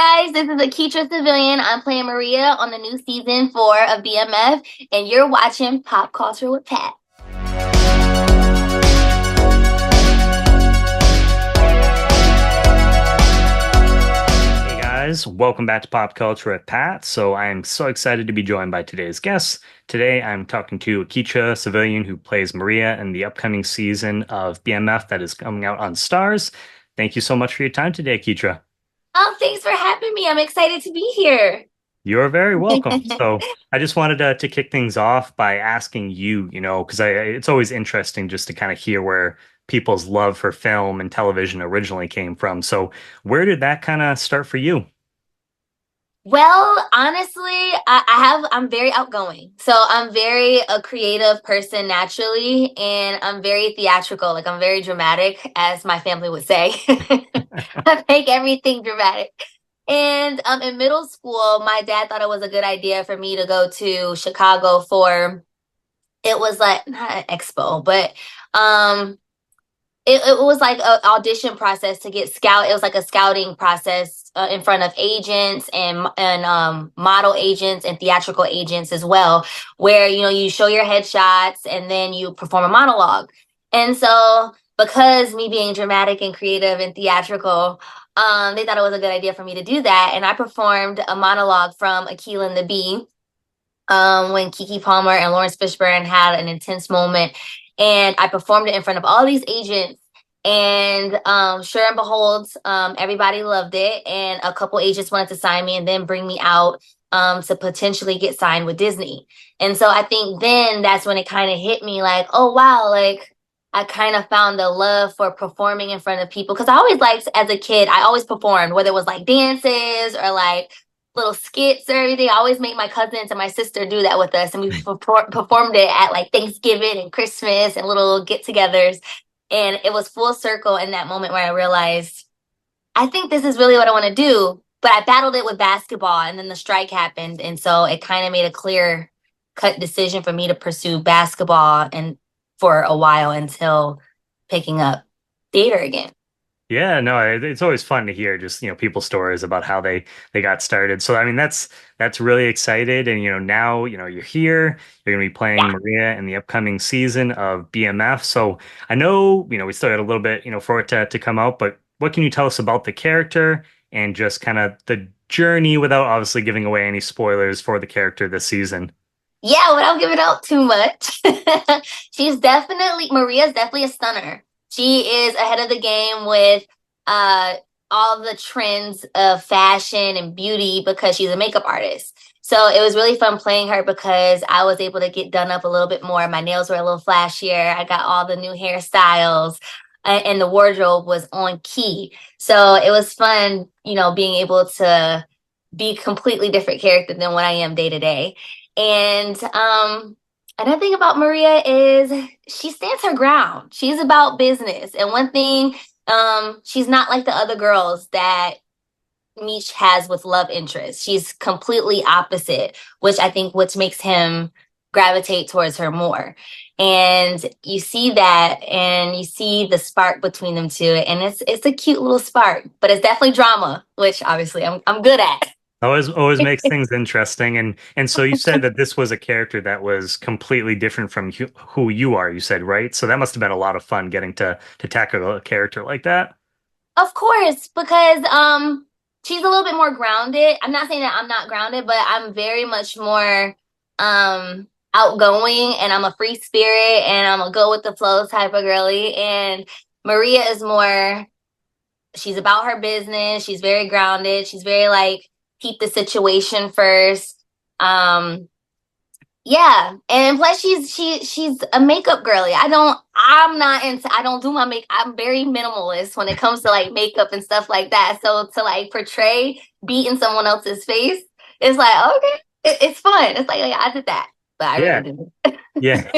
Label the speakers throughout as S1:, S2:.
S1: guys, this is Aketra Sevillian. I'm playing Maria on the new season 4 of BMF, and you're watching Pop Culture with Pat.
S2: Hey guys, welcome back to Pop Culture with Pat. So I am so excited to be joined by today's guests. Today I'm talking to Aketra Sevillian, who plays Maria in the upcoming season of BMF that is coming out on Starz. Thank you so much for your time today, Aketra.
S1: Oh, thanks for having me. I'm excited to be here.
S2: You're very welcome. So I just wanted to kick things off by asking you, because it's always interesting just to kind of hear where people's love for film and television originally came from. So where did that kind of start for you?
S1: Well, honestly, I'm very outgoing. So I'm very a creative person naturally, and I'm very theatrical. Like I'm very dramatic, as my family would say. I make everything dramatic. And in middle school, my dad thought it was a good idea for me to go to Chicago for it was like not an expo, but um it was like an audition process to get scout. It was like a scouting process in front of agents and model agents and theatrical agents as well, where you show your headshots and then you perform a monologue. And so because me being dramatic and creative and theatrical, they thought it was a good idea for me to do that. And I performed a monologue from Akeelah and the Bee when Kiki Palmer and Lawrence Fishburne had an intense moment. And I performed it in front of all these agents. And sure and behold, everybody loved it. And a couple agents wanted to sign me and then bring me out to potentially get signed with Disney. And so I think then that's when it kind of hit me like, oh, wow, like I kind of found the love for performing in front of people. Because I always liked, as a kid, I always performed, whether it was like dances or like little skits or everything. I always made my cousins and my sister do that with us. And we performed it at like Thanksgiving and Christmas and little get togethers. And it was full circle in that moment where I realized, I think this is really what I want to do. But I battled it with basketball and then the strike happened. And so it kind of made a clear cut decision for me to pursue basketball and for a while until picking up theater again.
S2: Yeah, no, it's always fun to hear just, people's stories about how they got started. So I mean that's really excited and now, you're here, you're going to be playing
S1: Yeah.
S2: Maria in the upcoming season of BMF. So I know, we still got a little bit, for it to come out, but what can you tell us about the character and just kind of the journey without obviously giving away any spoilers for the character this season?
S1: Yeah, without giving out too much. Maria's definitely a stunner. She is ahead of the game with uh all the trends of fashion and beauty because she's a makeup artist. So it was really fun playing her because I was able to get done up a little bit more. My nails were a little flashier. I got all the new hairstyles and the wardrobe was on key. So it was fun, being able to be completely different character than what I am day to day. And another thing about Maria is she stands her ground. She's about business. And one thing, she's not like the other girls that Meech has with love interest. She's completely opposite, which I think which makes him gravitate towards her more. And you see that and you see the spark between them two. And it's a cute little spark, but it's definitely drama, which obviously I'm good at.
S2: Always makes things interesting. And so you said that this was a character that was completely different from who you are, you said, right? So that must have been a lot of fun getting to tackle a character like that.
S1: Of course, because she's a little bit more grounded. I'm not saying that I'm not grounded, but I'm very much more outgoing and I'm a free spirit and I'm a go with the flow type of girly. And Maria is more, she's about her business. She's very grounded. She's very like keep the situation first. Yeah, and plus she's a makeup girly. I'm not into I don't do my make I'm very minimalist when it comes to like makeup and stuff like that. So to like portray beating someone else's face, it's like okay, it's fun. It's like yeah, I did that, but I really
S2: Yeah.
S1: didn't.
S2: Yeah.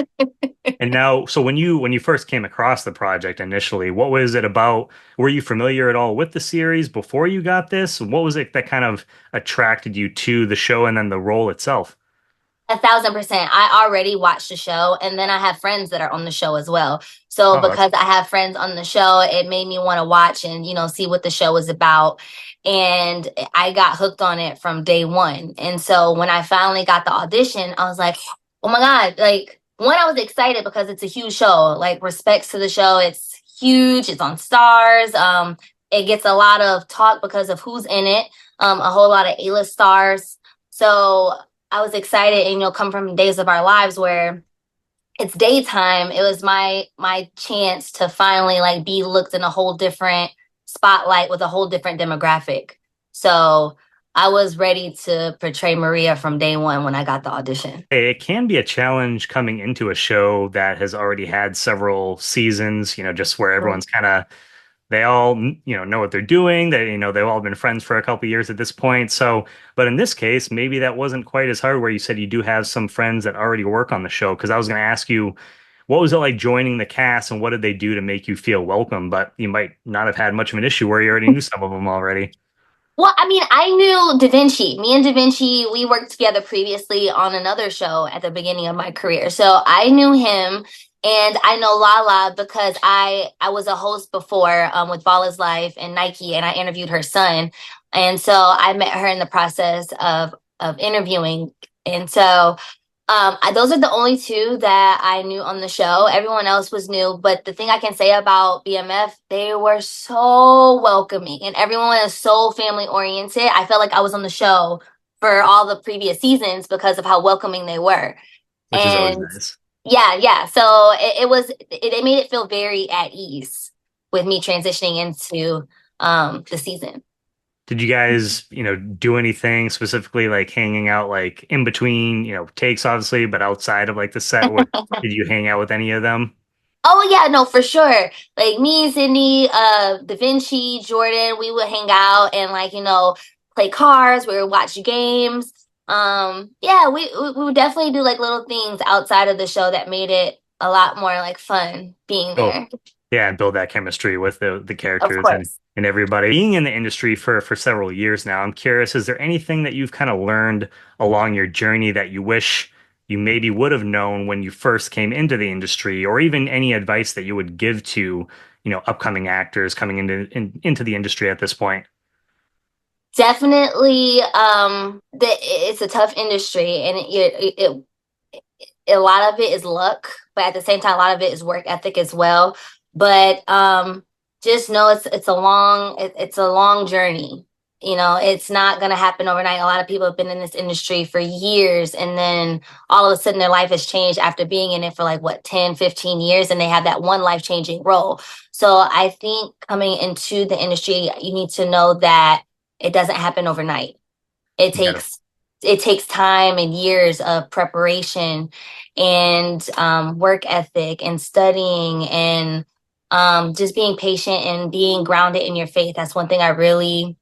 S2: And now, so when you first came across the project initially, what was it about? Were you familiar at all with the series before you got this? What was it that kind of attracted you to the show and then the role itself?
S1: 1,000%. I already watched the show, and then I have friends that are on the show as well. So
S2: Oh,
S1: because I have friends on the show, it made me want to watch and see what the show is about. And I got hooked on it from day one. And so when I finally got the audition, I was like, oh my God, like one, I was excited because it's a huge show. Like respects to the show, it's huge. It's on Starz. It gets a lot of talk because of who's in it. A whole lot of A-list stars. So I was excited and come from Days of Our Lives where it's daytime. It was my chance to finally like be looked in a whole different spotlight with a whole different demographic. So I was ready to portray Maria from day one when I got the audition.
S2: it can be a challenge coming into a show that has already had several seasons, just where everyone's kind of they all know what they're doing. They've all been friends for a couple years at this point. So, but in this case, maybe that wasn't quite as hard where you said you do have some friends that already work on the show. Because I was going to ask you, what was it like joining the cast and what did they do to make you feel welcome? But you might not have had much of an issue where you already knew some of them already.
S1: Well, I mean, I knew Da Vinci. Me and Da Vinci, we worked together previously on another show at the beginning of my career. So I knew him and I know Lala because I was a host before with Ball is Life and Nike and I interviewed her son. And so I met her in the process of interviewing. And so those are the only two that I knew on the show. Everyone else was new, but the thing I can say about BMF, they were so welcoming, and everyone is so family oriented. I felt like I was on the show for all the previous seasons because of how welcoming they were.
S2: Which is always
S1: And
S2: nice.
S1: yeah, yeah. So it made it feel very at ease with me transitioning into the season.
S2: Did you guys, do anything specifically like hanging out like in between, takes obviously, but outside of like the set? What did you hang out with any of them?
S1: Oh yeah, no, for sure. Like me and Sydney, Da Vinci, Jordan, we would hang out and like, play cards, we would watch games. Yeah, we would definitely do like little things outside of the show that made it a lot more like fun being
S2: Oh,
S1: there.
S2: yeah, and build that chemistry with the
S1: Of
S2: characters and
S1: course.
S2: and everybody. Being in the industry for several years now, I'm curious, is there anything that you've kind of learned along your journey that you wish you maybe would have known when you first came into the industry, or even any advice that you would give to, upcoming actors coming into the industry at this point?
S1: Definitely, it's a tough industry and a lot of it is luck, but at the same time, a lot of it is work ethic as well. But just know it's a long journey. It's not gonna happen overnight. A lot of people have been in this industry for years, and then all of a sudden their life has changed after being in it for like what 10, 15 years, and they have that one life-changing role. So I think coming into the industry, you need to know that it doesn't happen overnight. It
S2: Yeah.
S1: takes it takes time and years of preparation and work ethic and studying and just being patient and being grounded in your faith. That's one thing I really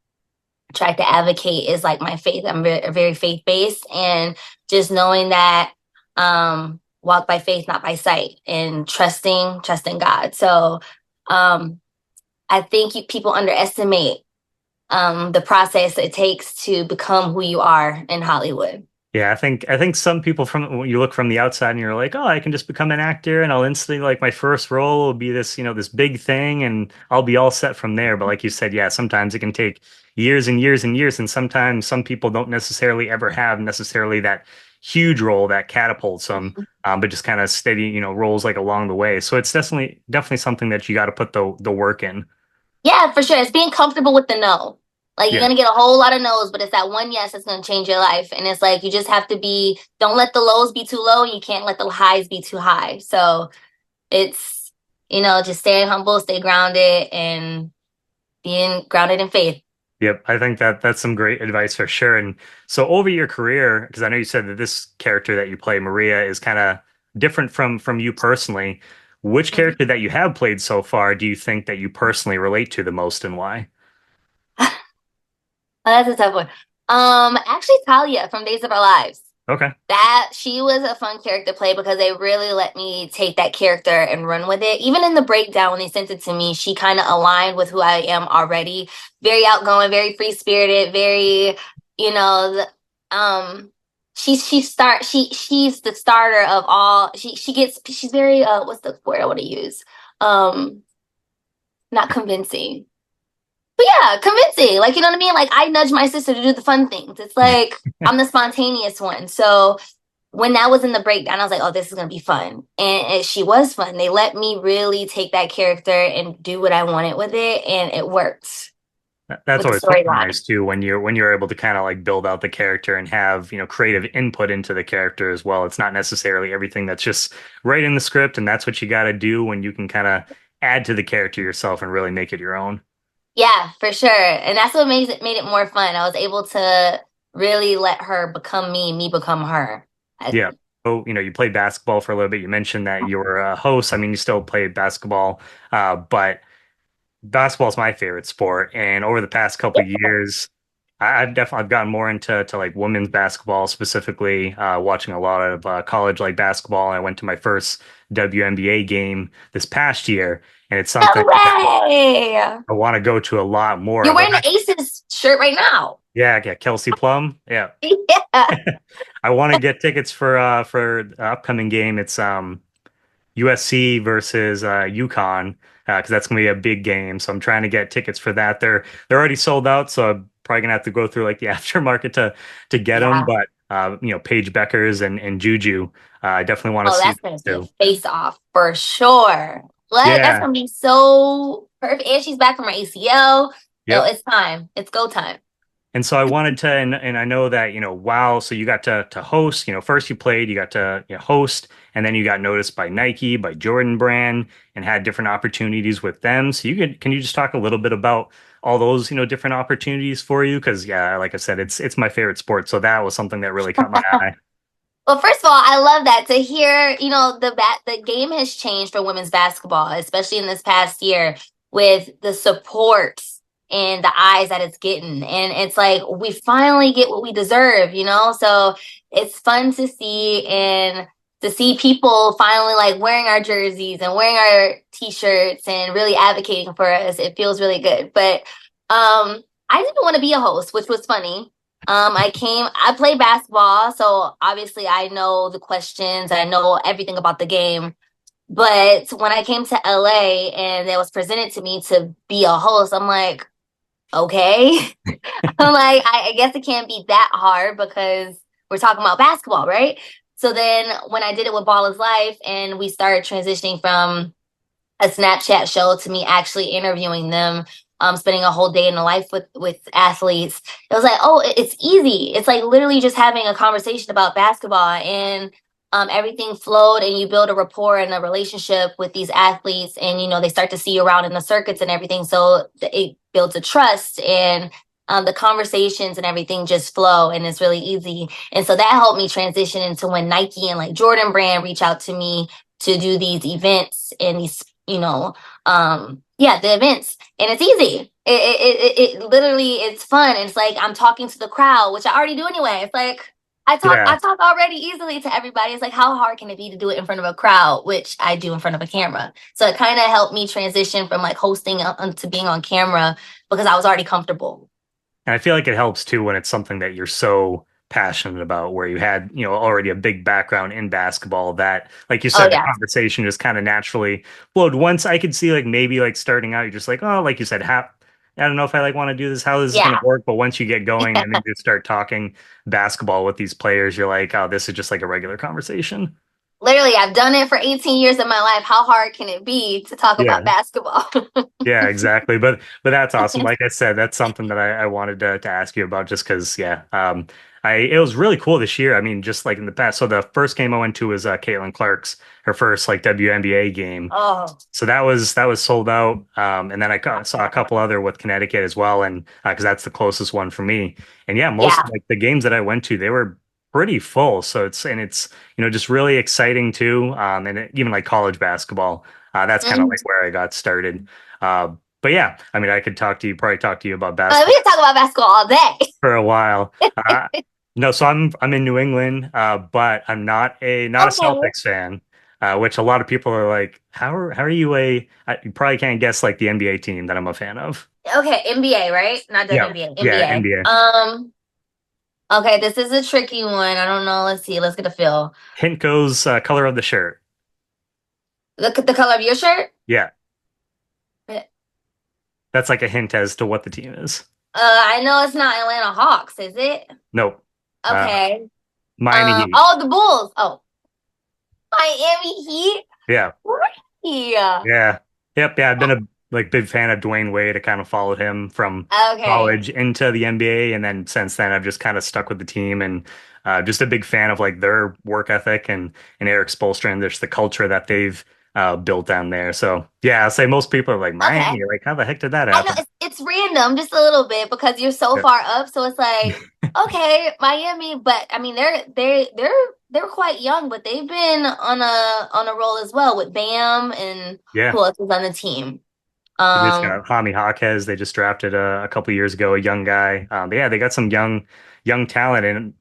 S1: try to advocate is like my faith. I'm very faith based and just knowing that walk by faith, not by sight, and trusting God. So um, I think people underestimate the process it takes to become who you are in Hollywood.
S2: Yeah, I think some people from when you look from the outside and you're like, oh, I can just become an actor and I'll instantly like my first role will be this, this big thing and I'll be all set from there. But like you said, yeah, sometimes it can take years and years and years, and sometimes some people don't necessarily ever have necessarily that huge role that catapults them, but just kind of steady, roles like along the way. So it's definitely something that you got to put the work in.
S1: Yeah, for sure. It's being comfortable with the no. Like you're
S2: Yeah.
S1: gonna get a whole lot of no's, but it's that one yes that's gonna change your life. And it's like you just have to don't let the lows be too low and you can't let the highs be too high. So it's, just staying humble, stay grounded and being grounded in faith.
S2: Yep, I think that's some great advice for sure. And so over your career, because I know you said that this character that you play, Maria, is kind of different from you personally. Which
S1: Mhm.
S2: character that you have played so far do you think that you personally relate to the most and why?
S1: Oh, that's a tough one. Actually Talia from Days of Our Lives.
S2: Okay.
S1: That she was a fun character to play because they really let me take that character and run with it. Even in the breakdown when they sent it to me, she kind of aligned with who I am already. Very outgoing, very free spirited, very, you know, the, um, she's the starter of all. She's very what's the word I want to use? Um, Not convincing. But yeah, convincing. Like, you know what I mean? Like, I nudge my sister to do the fun things. It's like I'm the spontaneous one. So when that was in the breakdown, I was like, oh, this is gonna be fun. And she was fun. They let me really take that character and do what I wanted with it, and it worked
S2: That's
S1: with the
S2: always fucking
S1: storyline.
S2: nice too when you're able to kind of like build out the character and have, creative input into the character as well. It's not necessarily everything that's just right in the script and that's what you got to do when you can kind of add to the character yourself and really make it your own.
S1: Yeah, for sure. And that's what made it more fun. I was able to really let her become me, me become her. I,
S2: Yeah. So, you played basketball for a little bit. You mentioned that you were a host. I mean, you still play basketball, but basketball's my favorite sport. And over the past couple of years, I've gotten more into like women's basketball specifically, watching a lot of college like basketball. I went to my first WNBA game this past year, and it's something
S1: no
S2: that
S1: way!
S2: I want to go to a lot more
S1: You're
S2: of.
S1: wearing the Aces shirt right now.
S2: Yeah, Kelsey Plum. Yeah,
S1: Yeah.
S2: I want to get tickets for the upcoming game. It's USC versus UConn because that's gonna be a big game. So I'm trying to get tickets for that. They're already sold out, so I'm probably gonna have to go through like the aftermarket to get them.
S1: Yeah.
S2: But Paige Beckers and Juju, I definitely want to
S1: Oh,
S2: see
S1: that's
S2: them
S1: gonna be a
S2: too.
S1: face off for sure. What? That's
S2: Yeah,
S1: gonna be so perfect. And she's back from her ACL. No,
S2: yep.
S1: it's time. It's go time.
S2: And so I wanted to, and I know that, wow, so you got to host, first you played, you got to host, and then you got noticed by Nike, by Jordan Brand, and had different opportunities with them. So can you just talk a little bit about all those, different opportunities for you? Because yeah, like I said, it's my favorite sport. So that was something that really caught my eye.
S1: Well, first of all, I love that to hear, the game has changed for women's basketball, especially in this past year with the support and the eyes that it's getting. And it's like we finally get what we deserve, you know? So it's fun to see and to see people finally like wearing our jerseys and wearing our t-shirts and really advocating for us. It feels really good. But I didn't want to be a host, which was funny. I played basketball, so obviously I know the questions, I know everything about the game. But when I came to LA and it was presented to me to be a host, I'm like, okay. I'm like, I guess it can't be that hard because we're talking about basketball, right? So then when I did it with Ball is Life and we started transitioning from a Snapchat show to me actually interviewing them, spending a whole day in the life with athletes. It was like, oh, it's easy. It's like literally just having a conversation about basketball, and everything flowed, and you build a rapport and a relationship with these athletes, and they start to see you around in the circuits and everything. So it builds a trust and. The conversations and everything just flow and it's really easy. And so that helped me transition into when Nike and like Jordan Brand reach out to me to do these events and these yeah, the events, and it's easy. It literally it's fun. It's like I'm talking to the crowd, which I already do anyway. It's like I
S2: Yeah.
S1: talk already easily to everybody. It's like how hard can it be to do it in front of a crowd, which I do in front of a camera. So it kind of helped me transition from like hosting to being on camera because I was already comfortable.
S2: And I feel like it helps too when it's something that you're so passionate about, where you had, already a big background in basketball that, like you
S1: Oh
S2: said, the
S1: yeah,
S2: conversation just kind of naturally flowed. Once I could see like maybe like starting out, you're just like, oh, like you said, I don't know if I like want to do this, how this is going to
S1: yeah.
S2: work. But once you get going and then you start talking basketball with these players, you're like, oh, this is just like a regular conversation.
S1: Literally, I've done it for 18 years of my life. How hard can it be to talk
S2: Yeah.
S1: about basketball?
S2: Yeah, exactly. But that's awesome. Like I said, that's something that I wanted to ask you about just because, yeah. It was really cool this year. I mean, just like in the past. So the first game I went to was Caitlin Clark's her first like WNBA game.
S1: Oh,
S2: So that was sold out. And then saw a couple other with Connecticut as well, and because that's the closest one for me. And yeah, most
S1: yeah.
S2: of like the games that I went to, they were pretty full. So it's just really exciting too. Even like college basketball, that's kind of
S1: Mhm.
S2: like where I got started. But yeah, I mean, I could probably talk to you about
S1: We
S2: basketball
S1: can talk about basketball all day.
S2: for a while. No, so I'm in New England, but I'm not a
S1: Okay.
S2: Celtics fan, which a lot of people are like, how are you you probably can't guess like the NBA team that I'm a fan of.
S1: Okay, NBA, right? Not
S2: Yeah,
S1: WNBA,
S2: yeah,
S1: NBA.
S2: NBA.
S1: Okay, this is a tricky one. I don't know. Let's see. Let's get a feel.
S2: Hint goes color of the shirt.
S1: Look at the color of your shirt.
S2: Yeah, that's like a hint as to what the team is.
S1: I know it's not Atlanta Hawks, is it?
S2: Nope. Uh,
S1: Okay.
S2: Miami Heat.
S1: Oh, the Bulls. Oh, Miami Heat.
S2: Yeah.
S1: Yeah.
S2: Yeah. Yep. Yeah. I've been a like big fan of Dwayne Wade. I kind of followed him from
S1: Okay.
S2: college into the NBA, and then since then I've just kind of stuck with the team and just a big fan of like their work ethic and Eric Spoelstra and just the culture that they've built down there. So yeah, I'll say most people are like
S1: Okay.
S2: Miami. Like, how the heck did that
S1: I know
S2: happen?
S1: it's random just a little bit because you're so
S2: Yeah.
S1: far up. So it's like, okay, Miami, but I mean they're quite young, but they've been on a roll as well with Bam and
S2: Yeah.
S1: who else is on the team.
S2: They just
S1: Um,
S2: got Jaime Jaquez. They just drafted a couple years ago, a young guy. But yeah, they got some young talent, and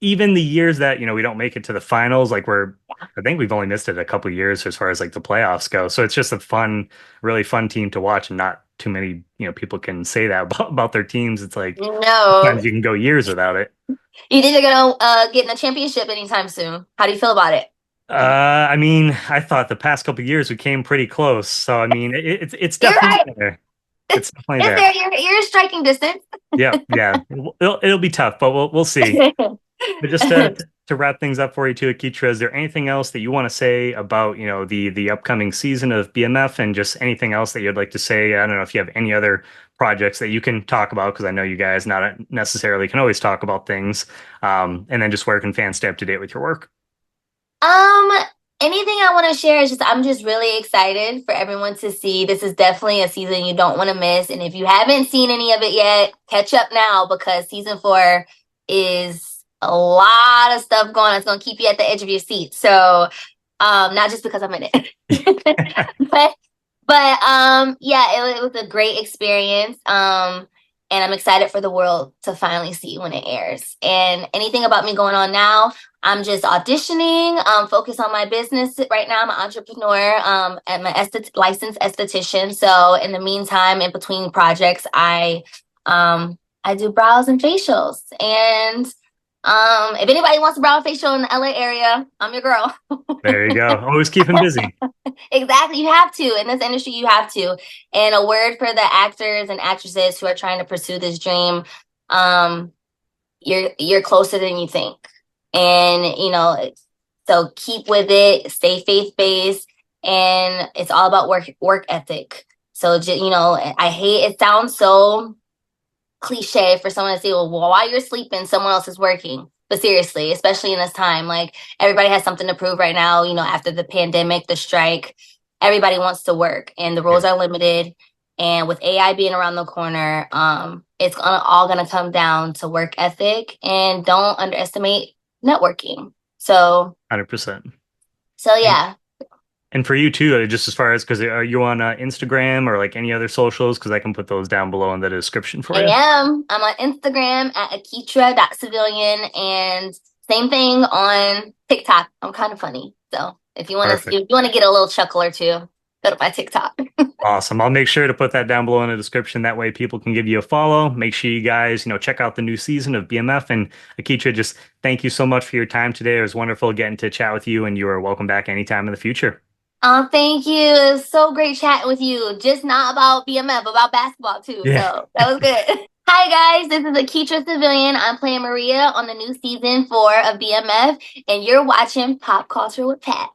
S2: even the years that we don't make it to the finals, like I think we've only missed it a couple years as far as like the playoffs go. So it's just a really fun team to watch, and not too many people can say that about their teams. It's like
S1: no,
S2: sometimes you can go years without it.
S1: you think they're gonna get in a championship anytime soon? How do you feel about it?
S2: I mean, I thought the past couple years we came pretty close. So I mean, it's
S1: You're
S2: definitely
S1: right.
S2: there. It's definitely
S1: Is
S2: there.
S1: there you're striking distance?
S2: Yeah, yeah. It'll be tough, but we'll see. But just to wrap things up for you too, Akitra, is there anything else that you want to say about, the upcoming season of BMF and just anything else that you'd like to say? I don't know if you have any other projects that you can talk about because I know you guys not necessarily can always talk about things. And then just where can fans stay up to date with your work?
S1: Um, Anything I want to share is just I'm just really excited for everyone to see. This is definitely a season you don't want to miss. And if you haven't seen any of it yet, catch up now because season 4 is a lot of stuff going on. It's gonna keep you at the edge of your seat. So, not just because I'm in it. but yeah, it was a great experience. And I'm excited for the world to finally see when it airs. And anything about me going on now, I'm just auditioning, focus on my business right now. I'm an entrepreneur, I'm an licensed esthetician. So in the meantime, in between projects, I do brows and facials. And if anybody wants a brow and facial in the LA area, I'm your girl.
S2: There you go. Always keep him busy.
S1: Exactly. You have to. In this industry, you have to. And a word for the actors and actresses who are trying to pursue this dream, um, you're closer than you think. And, so keep with it, stay faith-based, and it's all about work ethic. So, I hate it sounds so cliche for someone to say, well, while you're sleeping, someone else is working. But seriously, especially in this time, like everybody has something to prove right now, after the pandemic, the strike, everybody wants to work and the
S2: Yeah,
S1: roles are limited. And with AI being around the corner, it's all gonna come down to work ethic and don't underestimate networking. So
S2: 100%.
S1: yeah,
S2: And for you too, just as far as because are you on Instagram or like any other socials? Because I can put those down below in the description for
S1: I
S2: you.
S1: am. I'm on Instagram at Aketra.Sevillian and same thing on TikTok. I'm kind of funny. So
S2: Perfect.
S1: if you want to get a little chuckle or two, go to my TikTok.
S2: Awesome. I'll make sure to put that down below in the description. That way people can give you a follow. Make sure you guys, check out the new season of BMF. And Akitra, just thank you so much for your time today. It was wonderful getting to chat with you, and you are welcome back anytime in the future.
S1: Oh, thank you. It was so great chatting with you. Just not about BMF, about basketball too.
S2: Yeah.
S1: So that was good. Hi guys, this is Aketra Sevillian. I'm playing Maria on the new season 4 of BMF, and you're watching Pop Culture with Pat.